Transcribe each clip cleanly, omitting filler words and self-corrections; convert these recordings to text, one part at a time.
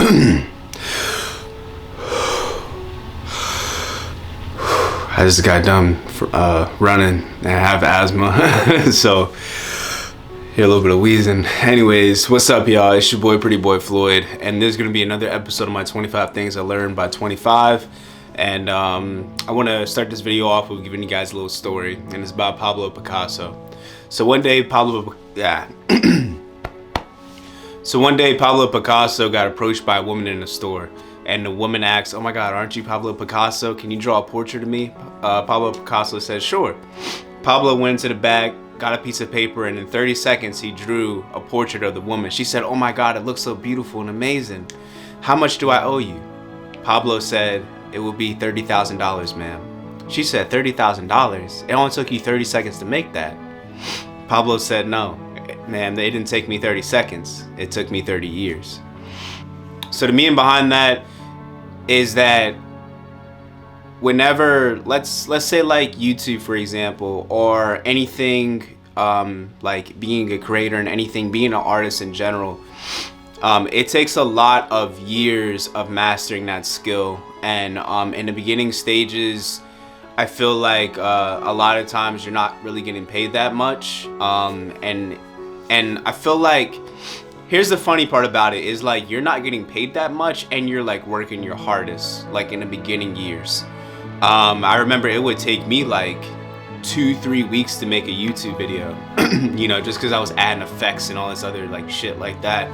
I just got done running and I have asthma, so hear a little bit of wheezing. Anyways, what's up, y'all? It's your boy Prettyboyfloyd, and there's gonna be another episode of my 25 things I learned by 25. And I want to start this video off with giving you guys a little story, and it's about Pablo Picasso. So one day Pablo Picasso got approached by a woman in a store, and the woman asked, "Oh my God, aren't you Pablo Picasso? Can you draw a portrait of me?" Pablo Picasso said, "Sure." Pablo went into the bag, got a piece of paper, and in 30 seconds he drew a portrait of the woman. She said, "Oh my God, it looks so beautiful and amazing. How much do I owe you?" Pablo said, "It will be $30,000, ma'am." She said, $30,000? It only took you 30 seconds to make that. Pablo said, "No, ma'am, it didn't take me 30 seconds. It took me 30 years. So the meaning behind that is that whenever, let's say like YouTube, for example, or anything like being a creator and anything, being an artist in general, it takes a lot of years of mastering that skill. And in the beginning stages, I feel like a lot of times you're not really getting paid that much. And I feel like, here's the funny part about it, is like you're not getting paid that much and you're like working your hardest, like in the beginning years. I remember it would take me like 2-3 weeks to make a YouTube video, you know, just because I was adding effects and all this other like shit like that.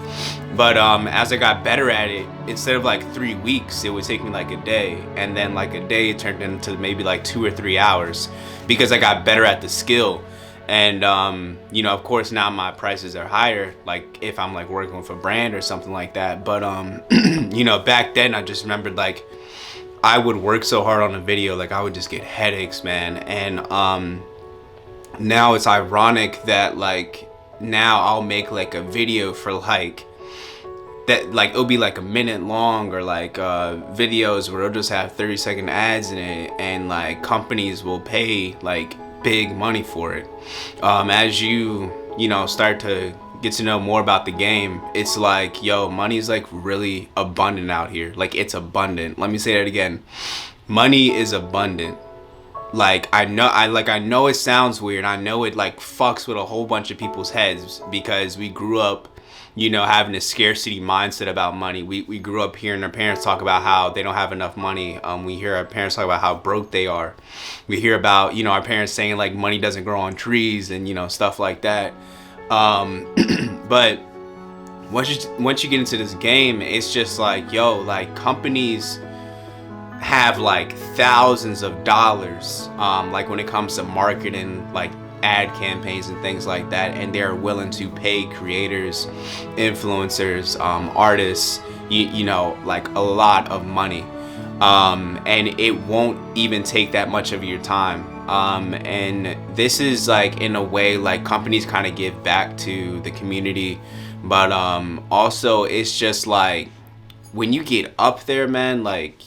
But as I got better at it, instead of like 3 weeks, it would take me like a day, and then like a day turned into maybe like 2 or 3 hours because I got better at the skill. And you know, of course now my prices are higher, like if I'm like working with a brand or something like that. But you know, back then I just remembered like I would work so hard on a video, like I would just get headaches, man. And now it's ironic that like now I'll make like a video for like that, like it'll be like a minute long, or like videos where it'll just have 30-second ads in it, and like companies will pay like big money for it. As you know, start to get to know more about the game, it's like, yo, money is like really abundant out here. Like it's abundant. Let me say that again. Money is abundant. Like I know it sounds weird. I know it like fucks with a whole bunch of people's heads because we grew up, you know, having a scarcity mindset about money. We grew up hearing our parents talk about how they don't have enough money. We hear our parents talk about how broke they are. We hear about, you know, our parents saying like money doesn't grow on trees and, you know, stuff like that. But once you get into this game, it's just like, yo, like companies have like thousands of dollars, like when it comes to marketing, like ad campaigns and things like that, and they're willing to pay creators, influencers, artists, you know, like a lot of money, and it won't even take that much of your time. And this is like, in a way, like companies kind of give back to the community, but also it's just like when you get up there, man, like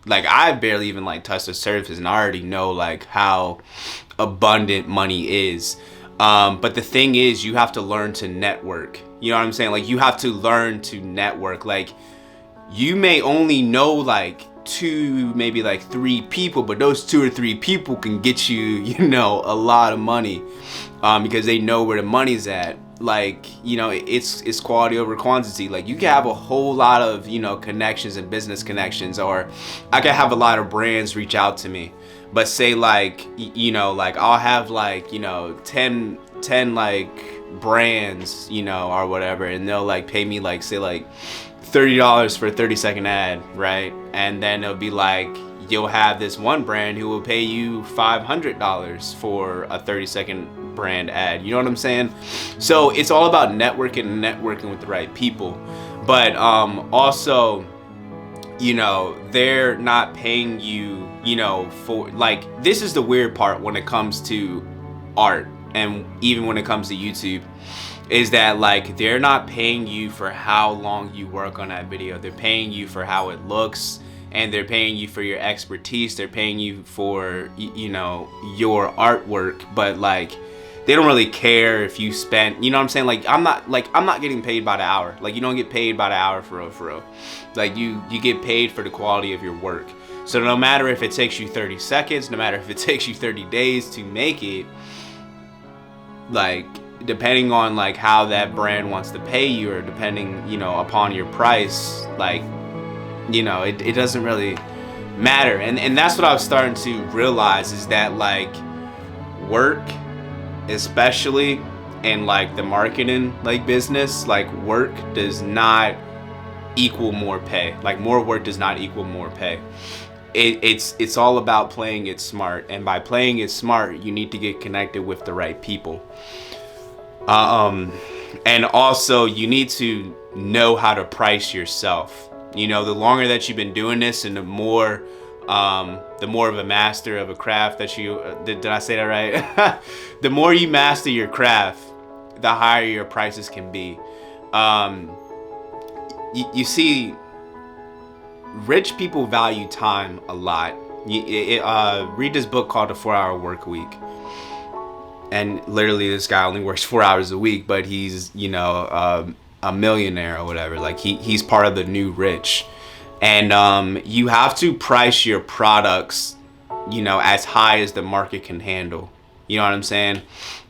I barely even like touched the surface, and I already know like how abundant money is. But the thing is, you have to learn to network. You know what I'm saying? Like you have to learn to network. Like you may only know like 2, maybe like 3 people, but those 2 or 3 people can get you, you know, a lot of money, because they know where the money's at. Like, you know, it's quality over quantity. Like you can have a whole lot of, you know, connections and business connections, or I can have a lot of brands reach out to me, but say like, you know, like I'll have like, you know, 10 like brands, you know, or whatever, and they'll like pay me like, say like $30 for a 30-second ad, right? And then it'll be like, you'll have this one brand who will pay you $500 for a 30-second brand ad. You know what I'm saying? So it's all about networking with the right people. But also, you know, they're not paying you, you know, for like, this is the weird part when it comes to art, and even when it comes to YouTube, is that like they're not paying you for how long you work on that video. They're paying you for how it looks, and they're paying you for your expertise. They're paying you for, you know, your artwork. But like they don't really care if you spent, you know what I'm saying? Like I'm not getting paid by the hour. Like you don't get paid by the hour for real. Like you get paid for the quality of your work. So no matter if it takes you 30 seconds, no matter if it takes you 30 days to make it, like depending on like how that brand wants to pay you, or depending, you know, upon your price, like, you know, it doesn't really matter. And that's what I was starting to realize, is that like work, especially in like the marketing like business, like work does not equal more pay. Like more work does not equal more pay. It's all about playing it smart, and by playing it smart, you need to get connected with the right people. And also you need to know how to price yourself. You know, the longer that you've been doing this, and the more of a master of a craft that you did I say that right? The more you master your craft, the higher your prices can be. You see, rich people value time a lot. Read this book called The 4-Hour Workweek. And literally this guy only works 4 hours a week, but he's, you know, a millionaire or whatever. Like he's part of the new rich. And you have to price your products, you know, as high as the market can handle. You know what I'm saying?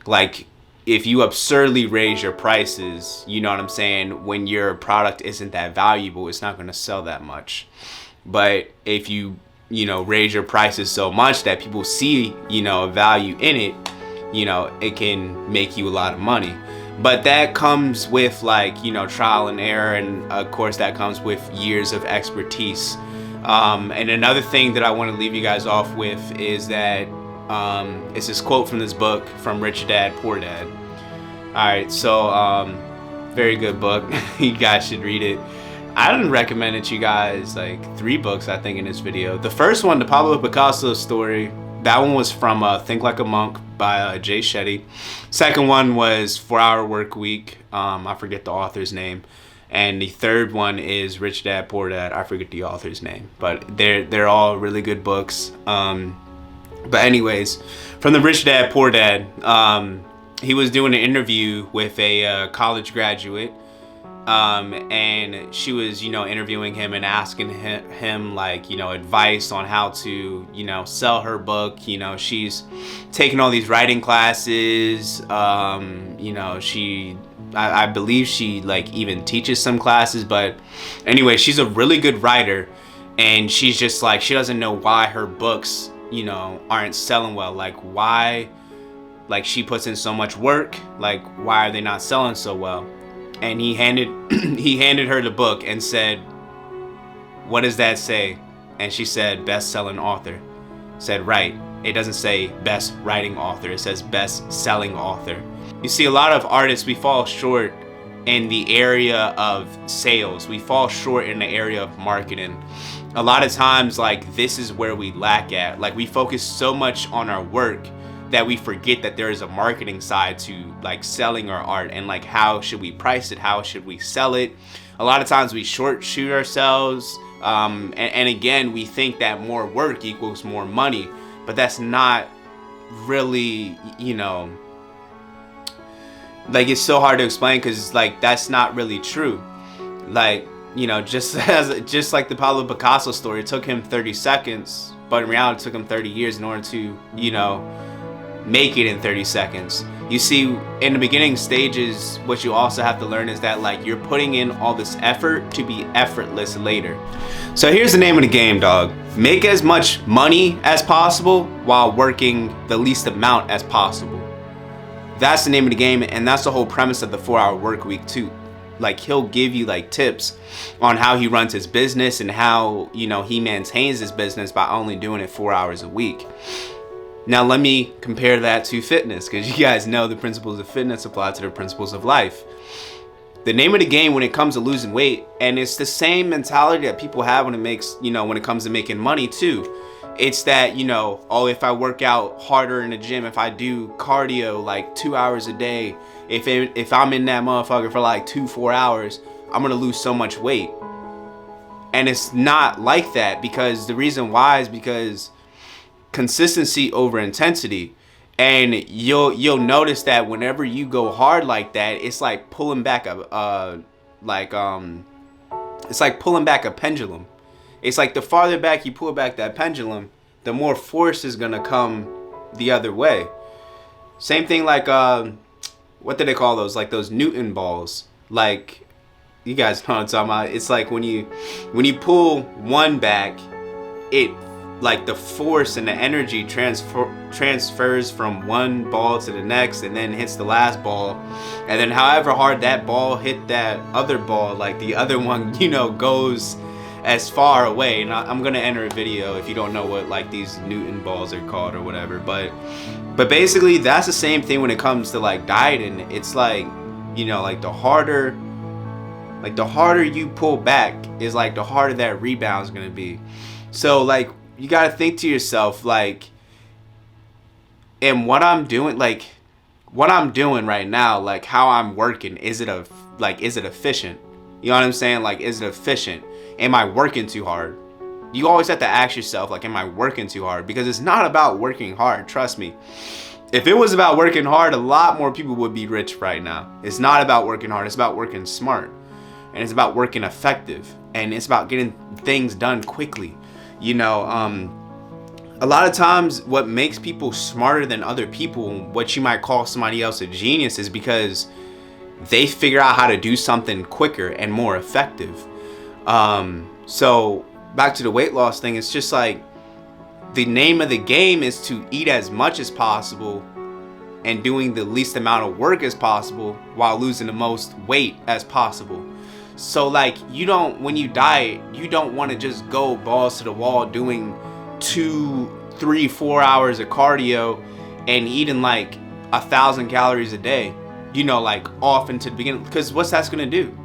Like if you absurdly raise your prices, you know what I'm saying, when your product isn't that valuable, it's not going to sell that much. But if you know, raise your prices so much that people see, you know, a value in it, you know, it can make you a lot of money. But that comes with like, you know, trial and error, and of course that comes with years of expertise. And another thing that I want to leave you guys off with is that it's this quote from this book, from Rich Dad Poor Dad. Alright, so very good book. You guys should read it. I didn't recommend it to you guys like 3 books, I think, in this video. The first one, the Pablo Picasso story, that one was from Think Like a Monk by Jay Shetty. Second one was 4-Hour Workweek. I forget the author's name. And the third one is Rich Dad Poor Dad. I forget the author's name. But they're all really good books. But anyways, from the Rich Dad Poor Dad, he was doing an interview with a college graduate. And she was, you know, interviewing him and asking him like, you know, advice on how to, you know, sell her book. You know, she's taking all these writing classes. You know, I believe she like even teaches some classes, but anyway, she's a really good writer, and she's just like, she doesn't know why her books, you know, aren't selling well. Like why, like she puts in so much work, like why are they not selling so well? And he handed her the book and said, "What does that say?" And she said, "Best-selling author." Said, "Right. It doesn't say best writing author. It says best-selling author." You see, a lot of artists, we fall short in the area of sales. We fall short in the area of marketing. A lot of times, like, this is where we lack at. Like, we focus so much on our work that we forget that there is a marketing side to like selling our art, and like how should we price it, how should we sell it. A lot of times we short shoot ourselves, and again, we think that more work equals more money, but that's not really, you know, like it's so hard to explain, because like that's not really true. Like, you know, just like the Pablo Picasso story, it took him 30 seconds, but in reality it took him 30 years in order to, you know, make it in 30 seconds. You see, in the beginning stages, what you also have to learn is that like you're putting in all this effort to be effortless later. So here's the name of the game, dog. Make as much money as possible while working the least amount as possible. That's the name of the game, and that's the whole premise of the 4-Hour Workweek too. Like he'll give you like tips on how he runs his business and how, you know, he maintains his business by only doing it 4 hours a week. Now let me compare that to fitness, because you guys know the principles of fitness apply to the principles of life. The name of the game when it comes to losing weight, and it's the same mentality that people have when it comes to making money too. It's that, you know, oh, if I work out harder in the gym, if I do cardio like 2 hours a day, if I'm in that motherfucker for like 4 hours, I'm gonna lose so much weight. And it's not like that, because the reason why is because consistency over intensity. And you'll notice that whenever you go hard like that, it's like pulling back it's like pulling back a pendulum. It's like the farther back you pull back that pendulum, the more force is gonna come the other way. Same thing like what do they call those? Like those Newton balls. Like, you guys know what I'm talking about. It's like when you pull one back, it like the force and the energy transfers from one ball to the next, and then hits the last ball, and then however hard that ball hit that other ball, like the other one, you know, goes as far away. And I'm gonna enter a video if you don't know what like these Newton balls are called or whatever, but basically that's the same thing when it comes to like dieting. It's like, you know, like the harder you pull back is like the harder that rebound is gonna be. So like, you gotta think to yourself, like, and what I'm doing right now, like how I'm working, is it efficient? You know what I'm saying? Like, is it efficient? Am I working too hard? You always have to ask yourself, like, am I working too hard? Because it's not about working hard, trust me. If it was about working hard, a lot more people would be rich right now. It's not about working hard, it's about working smart. And it's about working effective. And it's about getting things done quickly. You know, a lot of times what makes people smarter than other people, what you might call somebody else a genius, is because they figure out how to do something quicker and more effective. So back to the weight loss thing, it's just like the name of the game is to eat as much as possible and doing the least amount of work as possible while losing the most weight as possible. So like, when you diet, you don't want to just go balls to the wall doing 2, 3, 4 hours of cardio and eating like 1,000 calories a day, you know, like off into the beginning. Because what's that's gonna do?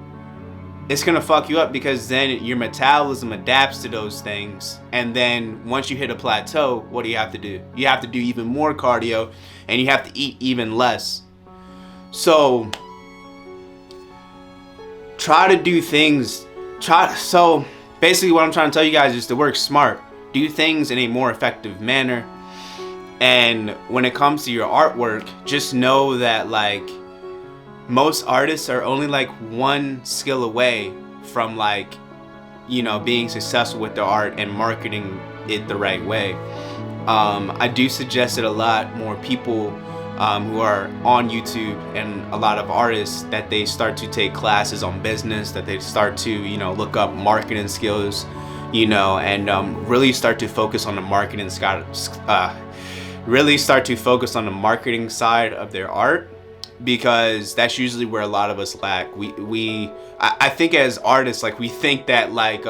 It's gonna fuck you up, because then your metabolism adapts to those things, and then once you hit a plateau, what do you have to do? You have to do even more cardio, and you have to eat even less. So try to do things, so basically what I'm trying to tell you guys is to work smart. Do things in a more effective manner. And when it comes to your artwork, just know that like most artists are only like one skill away from like, you know, being successful with their art and marketing it the right way. I do suggest that a lot more people who are on YouTube, and a lot of artists, that they start to take classes on business, that they start to, you know, look up marketing skills, you know, and really start to focus on the marketing side of their art, because that's usually where a lot of us lack. I think as artists, like, we think that like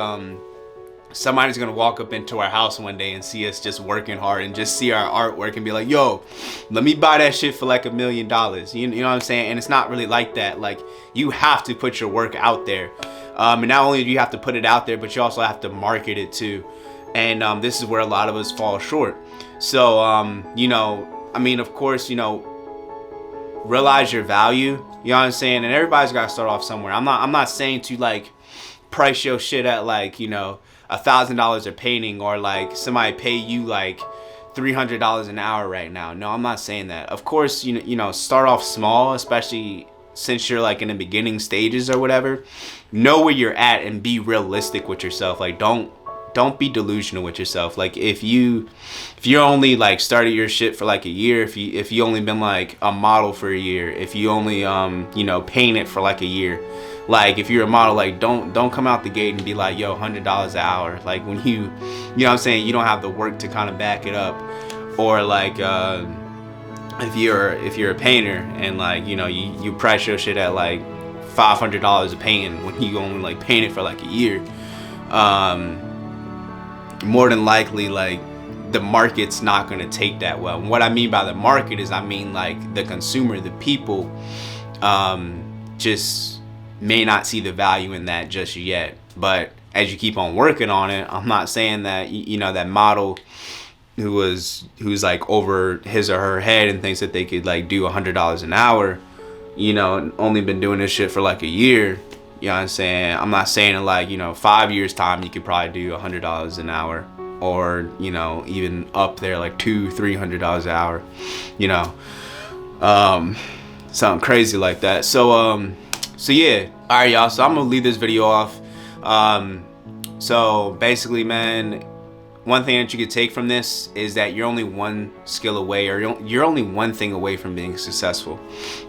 somebody's gonna walk up into our house one day and see us just working hard and just see our artwork and be like, yo, let me buy that shit for like $1 million. You know what I'm saying? And it's not really like that. Like, you have to put your work out there. And not only do you have to put it out there, but you also have to market it too. And this is where a lot of us fall short. So, you know, I mean, of course, you know, realize your value. You know what I'm saying? And everybody's got to start off somewhere. I'm not saying to like price your shit at like, you know, $1,000 a painting, or like somebody pay you like $300 an hour right now. No, I'm not saying that. Of course, you know, start off small, especially since you're like in the beginning stages or whatever. Know where you're at and be realistic with yourself. Like, don't be delusional with yourself. Like, if you're only like started your shit for like a year, if you only been like a model for a year, if you only you know, painted for like a year, like if you're a model, like don't come out the gate and be like, yo, $100 an hour. Like, when you know what I'm saying, you don't have the work to kind of back it up. Or like if you're a painter and like, you know, you price your shit at like $500 a painting when you only like paint it for like a year, more than likely like the market's not going to take that well. And what I mean by the market is, I mean like the consumer, the people, just may not see the value in that just yet. But as you keep on working on it, I'm not saying that, you know, that model who's like over his or her head and thinks that they could like do $100 an hour, you know, only been doing this shit for like a year. You know what I'm saying? I'm not saying in like, you know, 5 years time you could probably do $100 an hour, or, you know, even up there like $200-300 an hour, you know, something crazy like that. So yeah, all right, y'all, so I'm gonna leave this video off. So basically, man, one thing that you could take from this is that you're only one skill away, or you're only one thing away from being successful.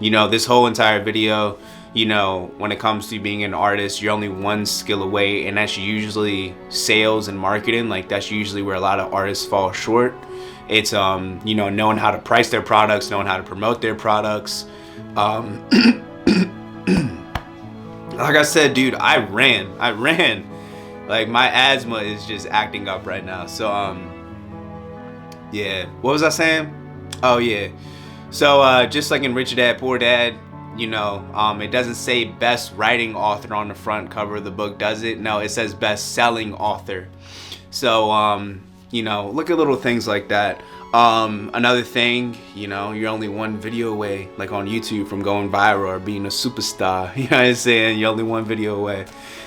You know, this whole entire video, you know, when it comes to being an artist, you're only one skill away, and that's usually sales and marketing. Like, that's usually where a lot of artists fall short. It's you know, knowing how to price their products, knowing how to promote their products. Like I said, dude, I ran. Like, my asthma is just acting up right now. So yeah, what was I saying? Oh yeah, so just like in Rich Dad Poor Dad, you know, it doesn't say best writing author on the front cover of the book, does it? No, it says best selling author. So you know, look at little things like that. Another thing, you know, you're only one video away, like on YouTube, from going viral or being a superstar. You know what I'm saying? You're only one video away.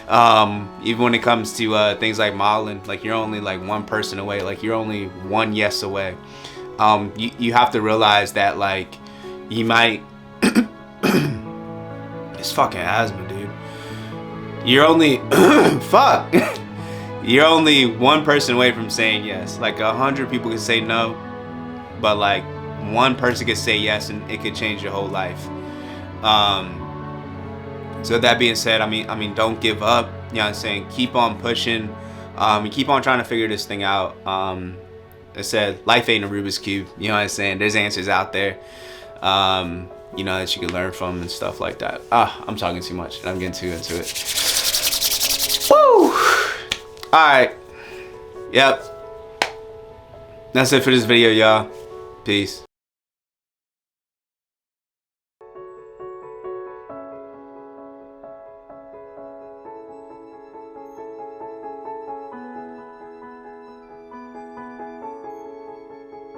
Even when it comes to things like modeling, like, you're only like one person away, like, you're only one yes away. You have to realize that, like, you might it's fucking asthma, dude. You're only fuck. You're only one person away from saying yes. Like, 100 people can say no, but like, one person could say yes, and it could change your whole life. So that being said, I mean, don't give up. You know what I'm saying? Keep on pushing. Keep on trying to figure this thing out. I said, life ain't a Rubik's Cube. You know what I'm saying? There's answers out there, you know, that you can learn from and stuff like that. I'm talking too much, and I'm getting too into it. Woo! Alright. Yep. That's it for this video, y'all. Peace.